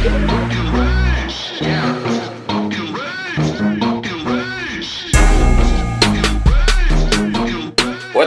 What's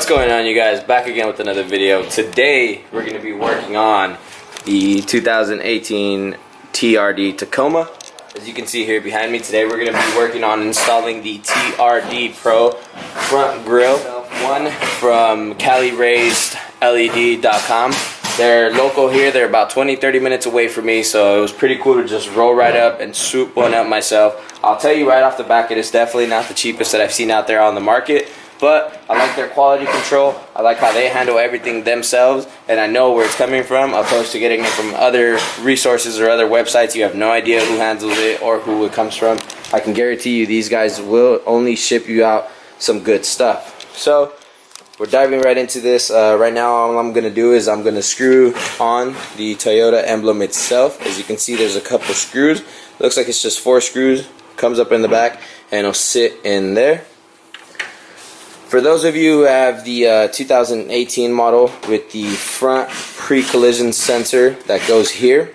going on, you guys? Back again with another video. Today we're going to be working on the 2018 TRD Tacoma. As you can see here behind me, today we're going to be working on installing the TRD Pro front grille. One from CaliRaisedLED.com. They're local here. They're about 20-30 minutes away from me, so it was pretty cool to just roll right up and swoop one up myself. I'll tell you right off the back, it is definitely not the cheapest that I've seen out there on the market. But I like their quality control. I like how they handle everything themselves, and I know where it's coming from, opposed to getting it from other resources or other websites. You have no idea who handles it or who it comes from. I can guarantee you these guys will only ship you out some good stuff. So we're diving right into this. Right now all I'm going to do is I'm going to screw on the Toyota emblem itself. As you can see, there's a couple screws. Looks like it's just 4 screws. Comes up in the back and it'll sit in there. For those of you who have the 2018 model with the front pre-collision sensor that goes here,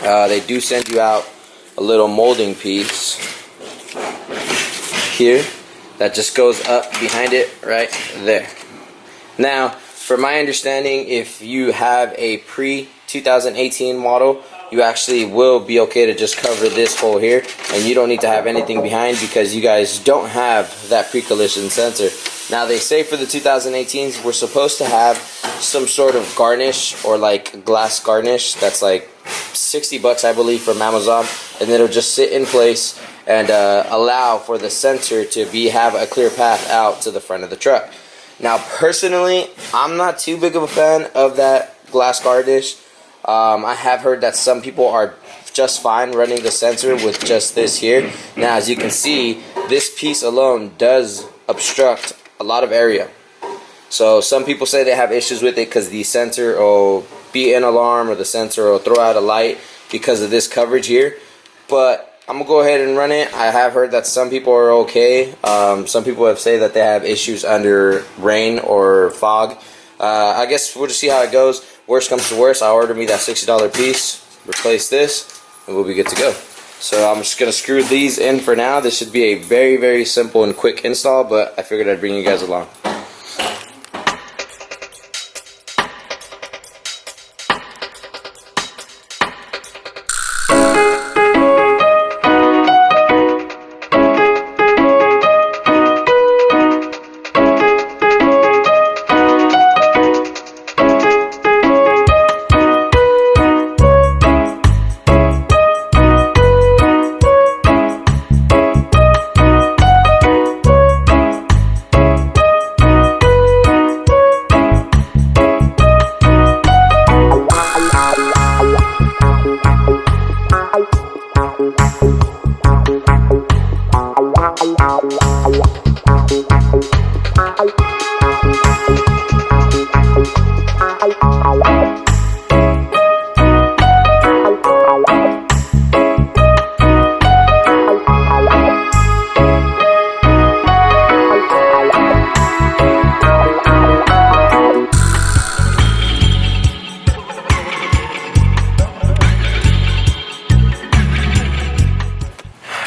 they do send you out a little molding piece here that just goes up behind it right there. Now, for my understanding, if you have a pre-2018 model, you actually will be okay to just cover this hole here, and you don't need to have anything behind because you guys don't have that pre-collision sensor. Now, they say for the 2018s we're supposed to have some sort of garnish, or like glass garnish that's like 60 bucks, I believe, from Amazon, and it'll just sit in place and allow for the sensor to have a clear path out to the front of the truck. Now, personally, I'm not too big of a fan of that glass garnish. I have heard that some people are just fine running the sensor with just this here. Now, as you can see, this piece alone does obstruct a lot of area. So some people say they have issues with it because the sensor will beat an alarm, or the sensor will throw out a light because of this coverage here. But I'm going to go ahead and run it. I have heard that some people are okay. Some people have said that they have issues under rain or fog. I guess we'll just see how it goes. Worst comes to worst, I'll order me that $60 piece, replace this, and we'll be good to go. So I'm just going to screw these in for now. This should be a very, very simple and quick install, but I figured I'd bring you guys along.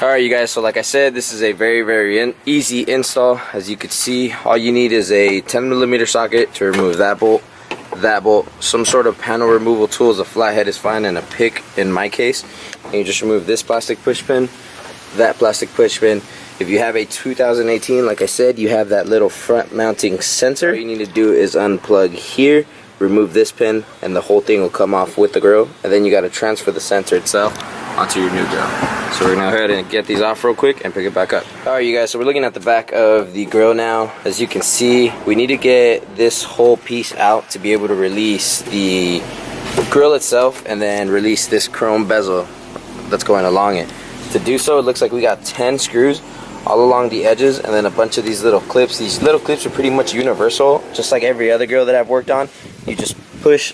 Alright, you guys, so like I said, this is a very easy install. As you can see, all you need is a 10mm socket to remove that bolt, some sort of panel removal tools. A flathead is fine, and a pick in my case. And you just remove this plastic push pin, that plastic push pin. If you have a 2018, like I said, you have that little front mounting sensor. All you need to do is unplug here, remove this pin, and the whole thing will come off with the grill. And then you got to transfer the sensor itself onto your new grill. So we're gonna go ahead and get these off real quick and pick it back up. Alright, you guys, so we're looking at the back of the grill now. As you can see, we need to get this whole piece out to be able to release the grill itself and then release this chrome bezel that's going along it. To do so, it looks like we got 10 screws all along the edges, and then a bunch of these little clips. These little clips are pretty much universal, just like every other grill that I've worked on. You just push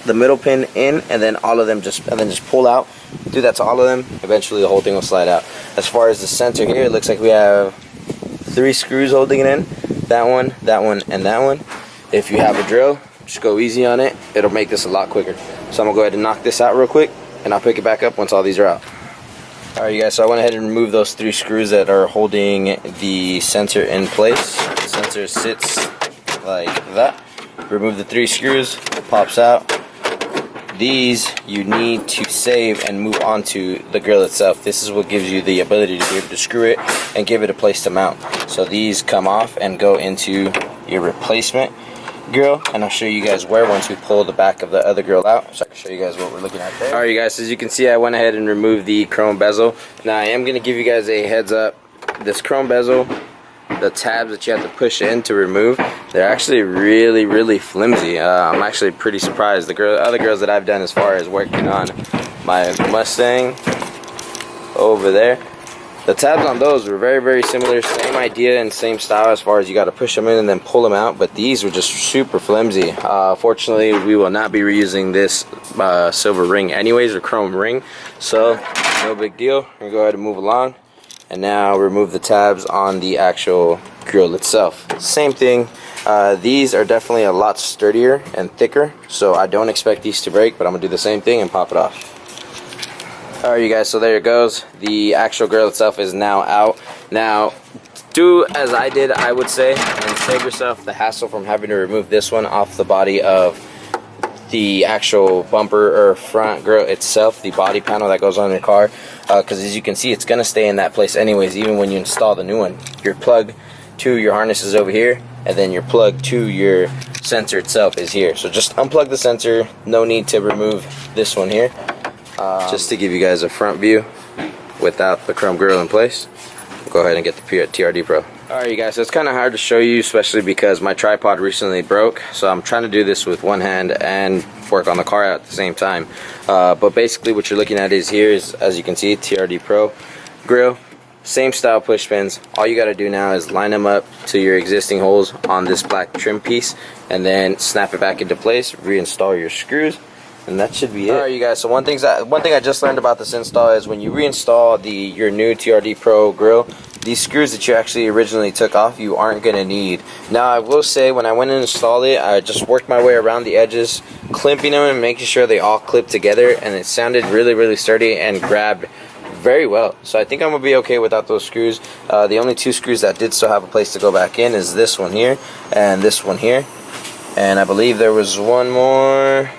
the middle pin in, and then all of them just pull out. Do that to all of them. Eventually the whole thing will slide out. As far as the sensor here, it looks like we have 3 screws holding it in. That one, and that one. If you have a drill, just go easy on it. It'll make this a lot quicker. So I'm gonna go ahead and knock this out real quick, and I'll pick it back up once all these are out. Alright you guys, so I went ahead and removed those 3 screws that are holding the sensor in place. The sensor sits like that. Remove the 3 screws, it pops out. These you need to save and move onto the grill itself. This is what gives you the ability to be able to screw it and give it a place to mount. So these come off and go into your replacement grill, and I'll show you guys where once we pull the back of the other grill out, so I can show you guys what we're looking at there. Alright you guys, as you can see, I went ahead and removed the chrome bezel. Now I am going to give you guys a heads up. This chrome bezel, the tabs that you have to push in to remove, they're actually really flimsy. I'm actually pretty surprised. The other grills that I've done as far as working on my Mustang over there, the tabs on those were very similar, same idea and same style as far as you got to push them in and then pull them out, but these were just super flimsy. Fortunately, we will not be reusing this silver ring anyways, or chrome ring, so no big deal. We're going to go ahead and move along. And now remove the tabs on the actual grill itself. Same thing. These are definitely a lot sturdier and thicker, so I don't expect these to break, but I'm gonna do the same thing and pop it off. Alright you guys, so there it goes. The actual grill itself is now out. Now do as I did, I would say, and save yourself the hassle from having to remove this one off the body of the actual bumper or front grill itself, the body panel that goes on your car, because as you can see, it's going to stay in that place anyways even when you install the new one. Your plug to your harness is over here, and then your plug to your sensor itself is here. So just unplug the sensor, no need to remove this one here. Just to give you guys a front view without the chrome grill in place, we'll go ahead and get the TRD Pro. Alright you guys, so it's kind of hard to show you, especially because my tripod recently broke, so I'm trying to do this with one hand and work on the car at the same time. But basically what you're looking at is here is, as you can see, TRD Pro grill, same style push pins. All you got to do now is line them up to your existing holes on this black trim piece, and then snap it back into place, reinstall your screws, and that should be it. Alright you guys, so one thing I just learned about this install is when you reinstall your new TRD Pro grill, these screws that you actually originally took off, you aren't going to need. Now I will say, when I went and installed it, I just worked my way around the edges, clipping them and making sure they all clipped together, and it sounded really sturdy and grabbed very well. So I think I'm going to be okay without those screws. The only 2 screws that did still have a place to go back in is this one here and this one here, and I believe there was one more.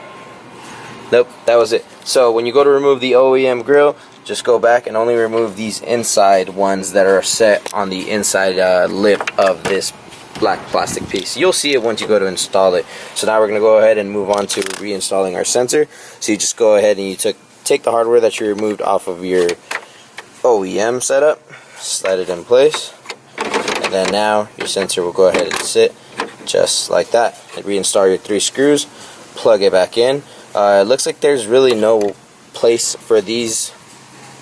Nope, that was it. So when you go to remove the OEM grill, just go back and only remove these inside ones that are set on the inside lip of this black plastic piece. You'll see it once you go to install it. So now we're going to go ahead and move on to reinstalling our sensor. So you just go ahead and you take the hardware that you removed off of your OEM setup, slide it in place, and then now your sensor will go ahead and sit just like that. And reinstall your 3 screws, plug it back in. It looks like there's really no place for these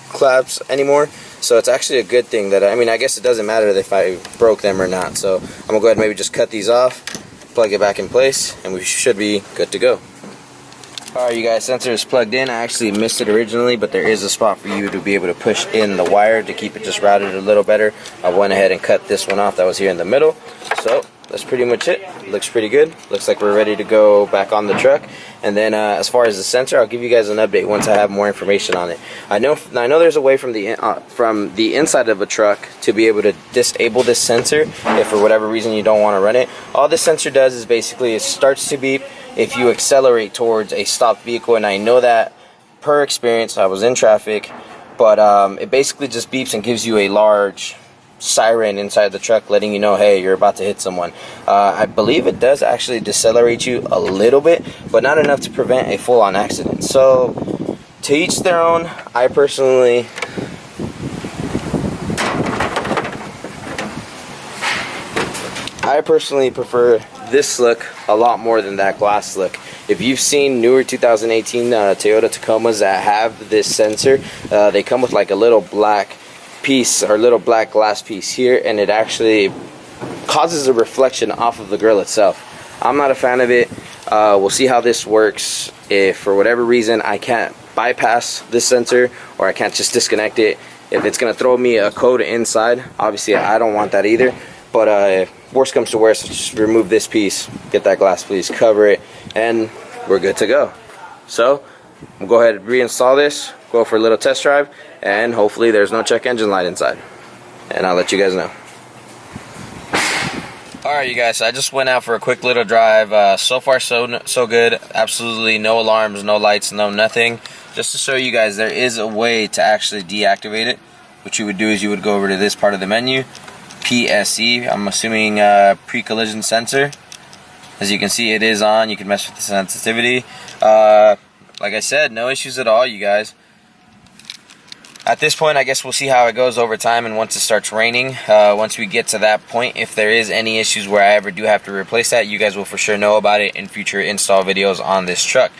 clamps anymore, so it's actually a good thing that, I mean, I guess it doesn't matter if I broke them or not. So I'm gonna go ahead and maybe just cut these off, plug it back in place, and we should be good to go. Alright you guys, sensor is plugged in. I actually missed it originally, but there is a spot for you to be able to push in the wire to keep it just routed a little better. I went ahead and cut this one off that was here in the middle. So that's pretty much it. Looks pretty good. Looks like we're ready to go back on the truck. And then as far as the sensor, I'll give you guys an update once I have more information on it. I know there's a way from the inside of a truck to be able to disable this sensor if for whatever reason you don't want to run it. All this sensor does is basically it starts to beep if you accelerate towards a stopped vehicle, and I know that per experience. I was in traffic, but it basically just beeps and gives you a large siren inside the truck letting you know, hey, you're about to hit someone. I believe it does actually decelerate you a little bit, but not enough to prevent a full-on accident. So to each their own. I personally prefer this look a lot more than that glass look. If you've seen newer 2018 Toyota Tacomas that have this sensor, they come with like a little black piece or little black glass piece here, and it actually causes a reflection off of the grill itself. I'm not a fan of it. We'll see how this works. If for whatever reason I can't bypass this sensor or I can't just disconnect it, if it's gonna throw me a code inside, obviously I don't want that either. But if worst comes to worst, just remove this piece, get that glass piece, cover it, and we're good to go. So we'll go ahead and reinstall this, go for a little test drive, and hopefully there's no check engine light inside. And I'll let you guys know. Alright you guys, so I just went out for a quick little drive. So far so good. Absolutely no alarms, no lights, no nothing. Just to show you guys, there is a way to actually deactivate it. What you would do is you would go over to this part of the menu, PSE, I'm assuming pre-collision sensor. As you can see, it is on. You can mess with the sensitivity. Like I said, no issues at all, you guys. At this point, I guess we'll see how it goes over time, and once it starts raining, once we get to that point, if there is any issues where I ever do have to replace that, you guys will for sure know about it in future install videos on this truck.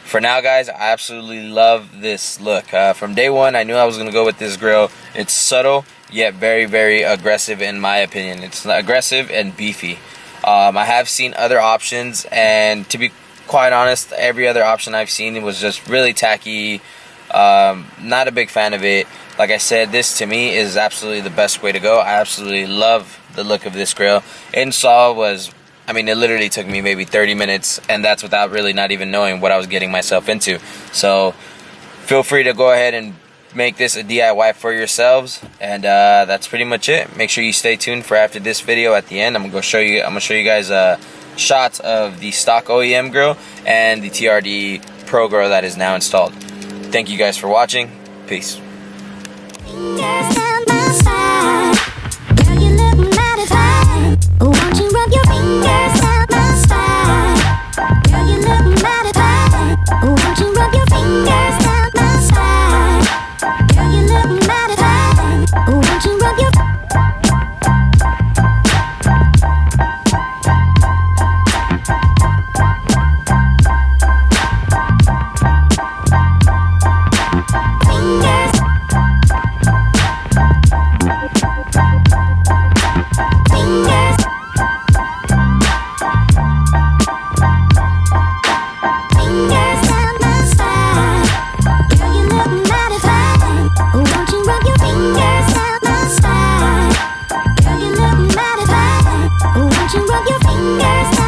For now, guys, I absolutely love this look. From day one, I knew I was going to go with this grille. It's subtle, yet very, very aggressive in my opinion. It's aggressive and beefy. I have seen other options, and to be quite honest, every other option I've seen was just really tacky. Not a big fan of it. Like I said, this to me is absolutely the best way to go. I absolutely love the look of this grille. Install was, I mean, it literally took me maybe 30 minutes, and that's without really not even knowing what I was getting myself into. So feel free to go ahead and make this a DIY for yourselves, and that's pretty much it. Make sure you stay tuned for after this video. At the end, I'm gonna show you guys shots of the stock OEM grille and the TRD Pro grille that is now installed. Thank you guys for watching. Peace. Rub your fingers